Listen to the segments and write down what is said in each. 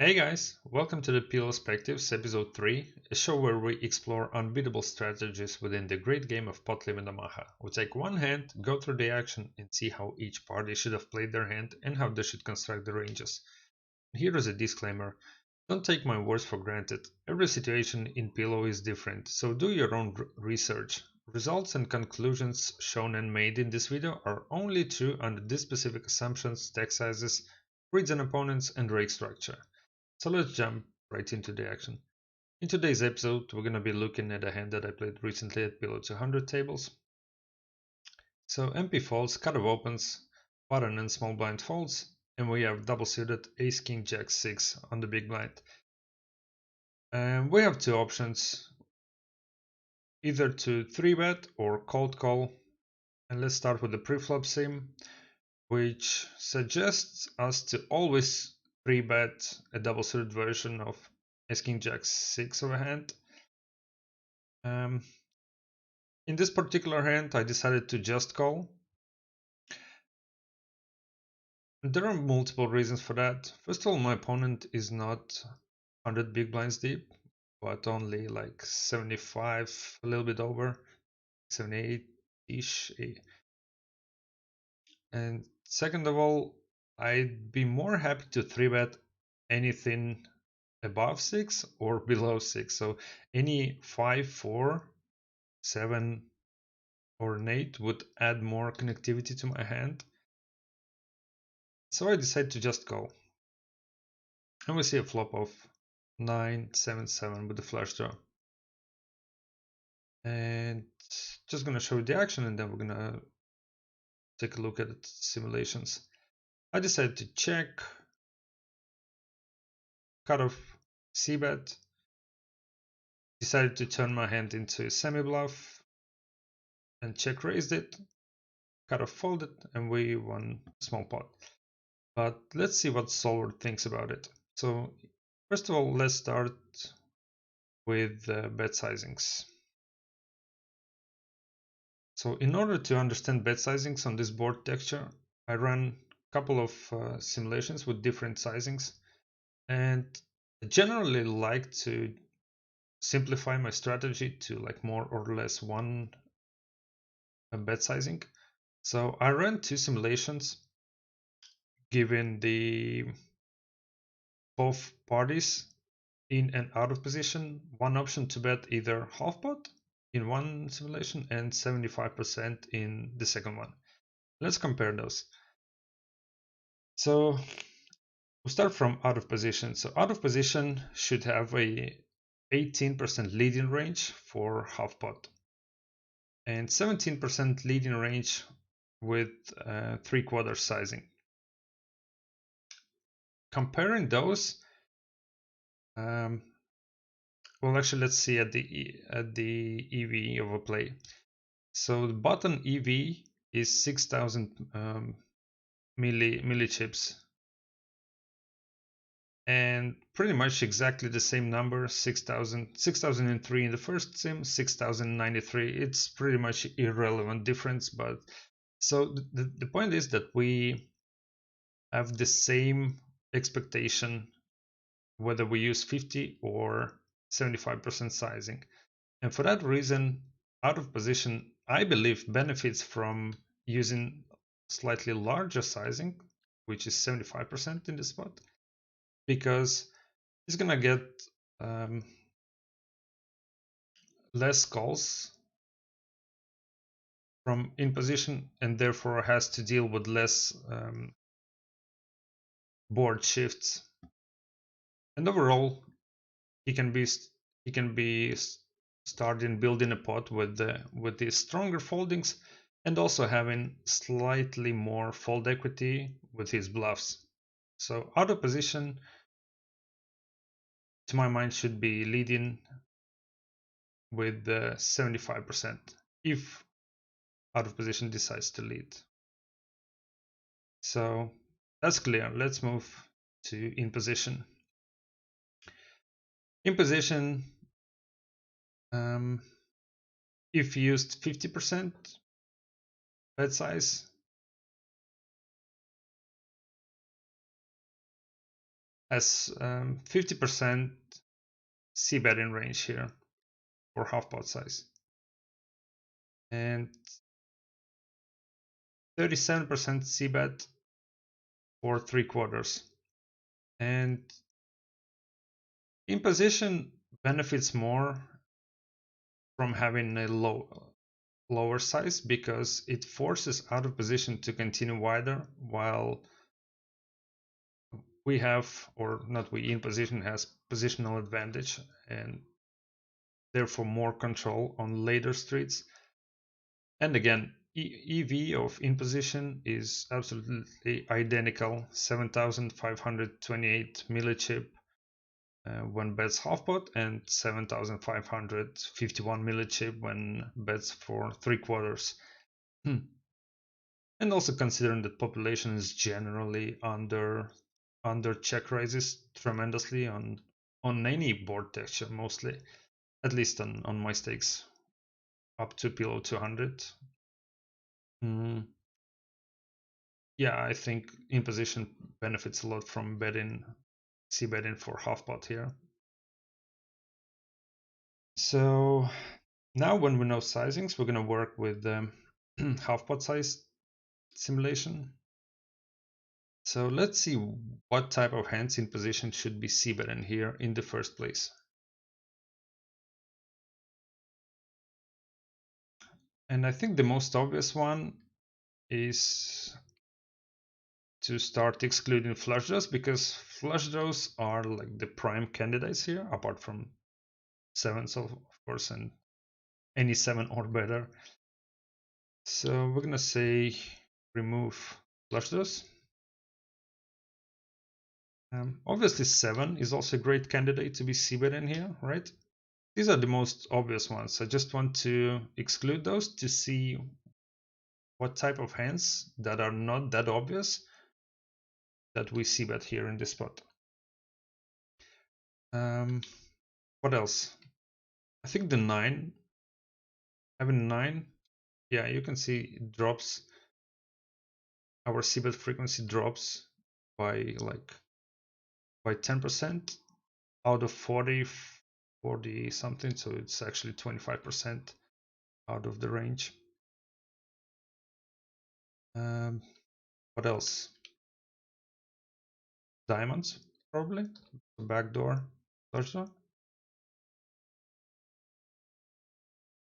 Hey guys, welcome to the PLOspectives episode 3, a show where we explore unbeatable strategies within the great game of Pot Limit Omaha. We take one hand, go through the action, and see how each party should have played their hand and how they should construct the ranges. Here is a disclaimer. Don't take my words for granted. Every situation in PLO is different, so do your own research. Results and conclusions shown and made in this video are only true under these specific assumptions, stack sizes, reads and opponents, and rake structure. So let's jump right into the action. In today's episode, we're going to be looking at a hand that I played recently at below 200 tables. So MP folds, cutoff opens, button and small blind folds, and we have double suited ace king jack 6 on the big blind. And we have two options, either to 3-bet or cold call. And let's start with the preflop sim, which suggests us to always 3-bet a double suited version of ace king jack 6 of a hand. In this particular hand, I decided to just call. There are multiple reasons for that. First of all, my opponent is not 100 big blinds deep, but only like 75, a little bit over, 78-ish. And second of all, I'd be more happy to 3-bet anything above 6 or below 6. So any 5, 4, 7, or an 8 would add more connectivity to my hand. So I decided to just go. And we see a flop of 9-7-7 with the flush draw. And just gonna show you the action and then we're gonna take a look at the simulations. I decided to check, cutoff, c-bet, decided to turn my hand into a semi-bluff and check raised it, cutoff folded, and we won a small pot. But let's see what solver thinks about it. So first of all, let's start with bet sizings. So in order to understand bet sizings on this board texture, I ran a couple of simulations with different sizings, and I generally like to simplify my strategy to like more or less one bet sizing. So I ran two simulations given the both parties in and out of position, one option to bet either half pot in one simulation and 75% in the second one. Let's compare those. So we start from out of position. So out of position should have a 18% leading range for half pot and 17% leading range with 3/4 sizing. Comparing those, well, actually, let's see at the EV of a play. So the button EV is 6,000 millichips, and pretty much exactly the same number, 6,003 in the first sim, 6,093. It's pretty much irrelevant difference, but so the point is that we have the same expectation whether we use 50 or 75% sizing. And for that reason, out of position, I believe, benefits from using slightly larger sizing, which is 75% in this spot, because he's gonna get less calls from in position and therefore has to deal with less board shifts. And overall, he can be starting building a pot with the stronger foldings and also having slightly more fold equity with his bluffs. So out of position, to my mind, should be leading with 75% if out of position decides to lead. So that's clear. Let's move to in position. In position, if used 50% bet size, as 50% Cbetting range here for half pot size, and 37% Cbet for 3/4. And in position benefits more from having a lower size because it forces out of position to continue wider, while we have, or not we, in position has positional advantage and therefore more control on later streets. And again, EV of in position is absolutely identical, 7,528 millichip when bets half pot, and 7,551 millichip when bets for 3/4. And also considering that population is generally under check raises tremendously on any board texture, mostly, at least on my stakes up to below 200. Yeah, I think in position benefits a lot from Cbetting for half pot here. So now when we know sizings, we're going to work with half pot size simulation. So let's see what type of hands in position should be Cbetting here in the first place. And I think the most obvious one is to start excluding flush draws, because flush draws are like the prime candidates here, apart from sevens of course, and any 7 or better. So we're gonna say remove flush draws. Obviously 7 is also a great candidate to be Cbetting here, right? These are the most obvious ones. I just want to exclude those to see what type of hands that are not that obvious that we Cbet here in this spot. What else? I think the 9, having 9, yeah, you can see it drops. Our Cbet frequency drops by 10% out of 40 something, so it's actually 25% out of the range. What else? Diamonds, probably. Backdoor, touchdown.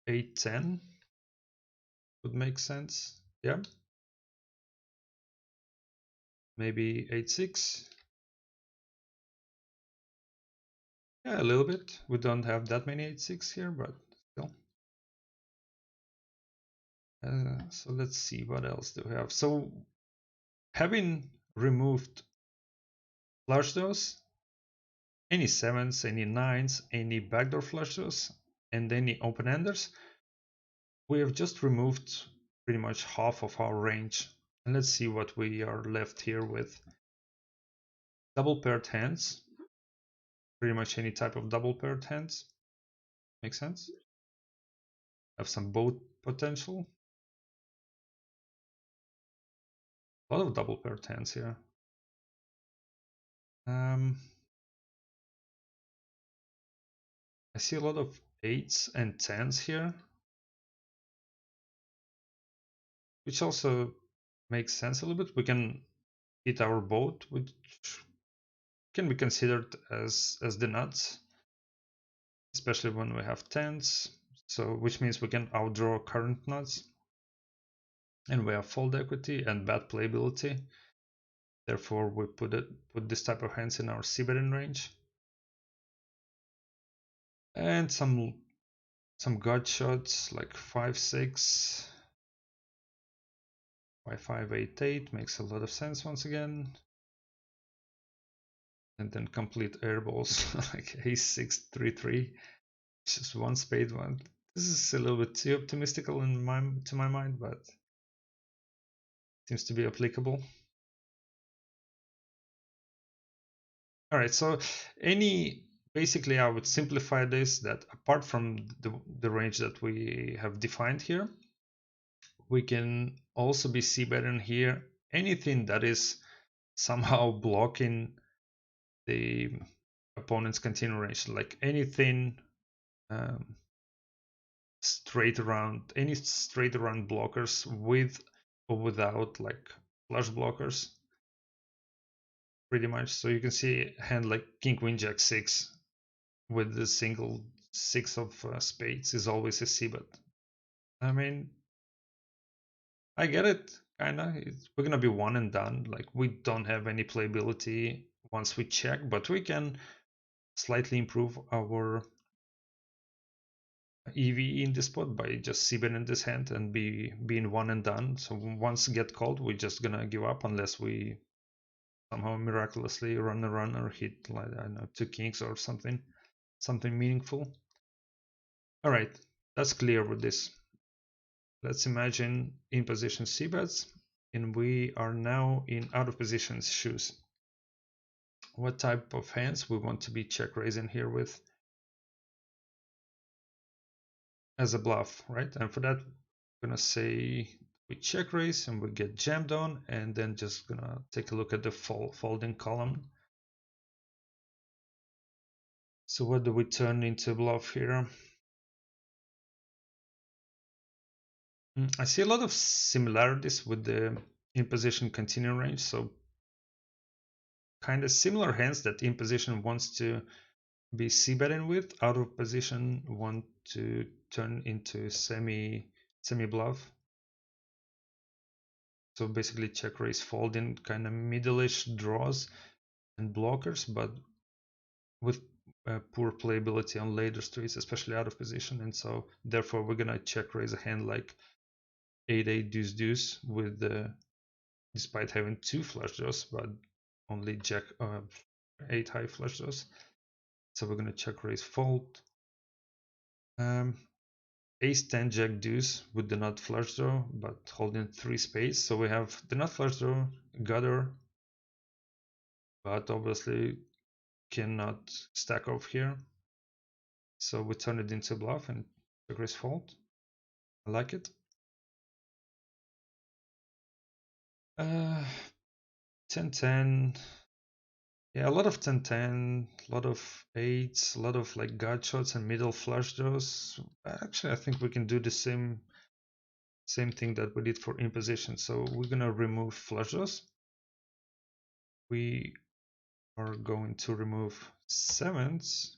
8-10 would make sense. Yeah. Maybe 8-6. Yeah, a little bit. We don't have that many 8-6 here, but still. So let's see, what else do we have? So having removed flush draws, any 7s, any 9s, any backdoor flush draws, and any open-enders, we have just removed pretty much half of our range. And let's see what we are left here with. Double paired hands, pretty much any type of double paired hands. Makes sense? Have some boat potential. A lot of double paired hands here. I see a lot of 8s and 10s here, which also makes sense a little bit. We can hit our boat, which can be considered as the nuts, especially when we have 10s, so which means we can outdraw current nuts, and we have fold equity and bad playability. Therefore, we put this type of hands in our Cbetting range. And some gut shots like 5-6, 5-5, 8-8 makes a lot of sense once again. And then complete airballs like ace-6, 3-3, just one spade one. This is a little bit too optimistical to my mind, but seems to be applicable. All right, so basically I would simplify this, that apart from the range that we have defined here, we can also be Cbetting here anything that is somehow blocking the opponent's continuing range, like anything um, any straight around blockers with or without like flush blockers, pretty much. So you can see a hand like King Queen Jack 6 with the single 6 of spades is always a c-bet. I mean, I get it, kinda. We're gonna be one and done. Like we don't have any playability once we check, but we can slightly improve our EV in this spot by just c-betting this hand and being one and done. So once get called, we're just gonna give up unless we somehow miraculously run a run or hit, like I don't know, 2 kings or something meaningful. All right, that's clear with this. Let's imagine in position c-bets, and we are now in out of position shoes. What type of hands we want to be check raising here with as a bluff, right? And for that, I'm gonna say we check raise and we get jammed on, and then just gonna take a look at the folding column. So what do we turn into bluff here? I see a lot of similarities with the in position continuing range. So kind of similar hands that in position wants to be c-betting with, out of position want to turn into semi bluff. So basically check raise folding kind of middle-ish draws and blockers, but with poor playability on later streets, especially out of position. And so therefore we're gonna check raise a hand like 8-8 deuce deuce with despite having 2 flush draws, but only jack 8 high flush draws. So we're gonna check raise fold. Ace 10 jack deuce with the nut flush draw, but holding 3 spades. So we have the nut flush draw, gutter, but obviously cannot stack off here. So we turn it into bluff and check raise fold. I like it. 10-10. Yeah, a lot of 10-10, a lot of 8s, a lot of like gut shots and middle flush draws. Actually, I think we can do the same thing that we did for in position. So we're gonna remove flush draws. We are going to remove 7s,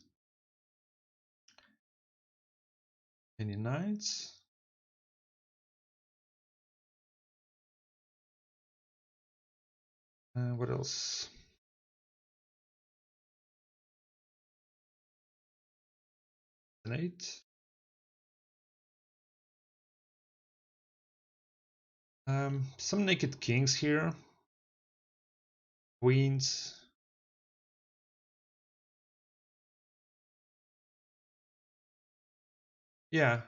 any 9s. What else? An 8. Some naked kings here. Queens. Yeah,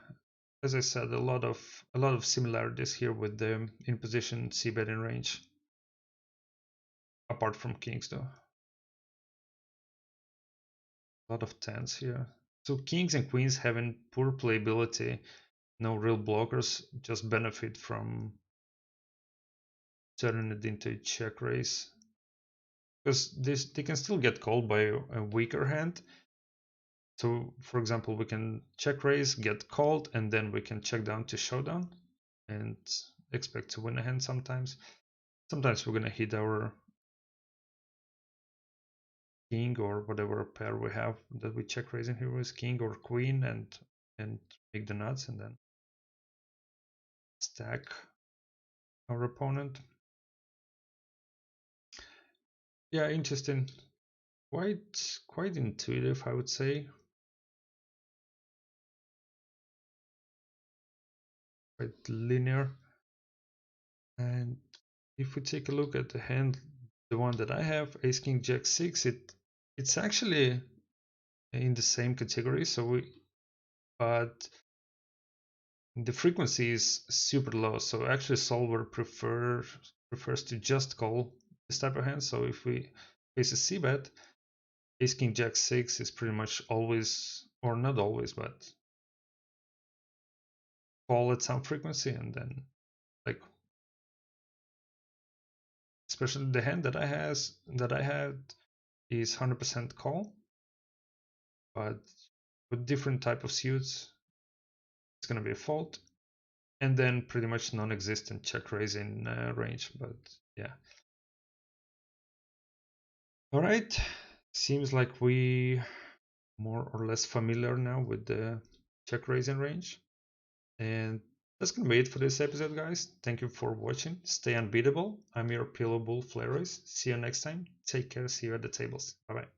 as I said, a lot of similarities here with the in position c-betting range. Apart from kings though. A lot of 10s here. So kings and queens having poor playability, no real blockers, just benefit from turning it into a check raise. Because they can still get called by a weaker hand. So for example, we can check raise, get called, and then we can check down to showdown and expect to win a hand sometimes. Sometimes we're gonna hit our king or whatever pair we have that we check raising here with king or queen and make the nuts and then stack our opponent. Yeah, interesting. Quite intuitive, I would say. Quite linear. And if we take a look at the hand, the one that I have, Ace King Jack 6, it's actually in the same category. But the frequency is super low. So actually, solver prefers to just call this type of hand. So if we face a c-bet, Ace King Jack 6 is pretty much always, or not always, but call at some frequency, and then like especially the hand that I had is 100% call, but with different type of suits, it's going to be a fold, and then pretty much non-existent check raising range. But yeah. All right, seems like we more or less familiar now with the check raising range, and that's gonna be it for this episode, guys. Thank you for watching. Stay unbeatable. I'm your Pillow Bull Flares. See you next time. Take care. See you at the tables. Bye bye.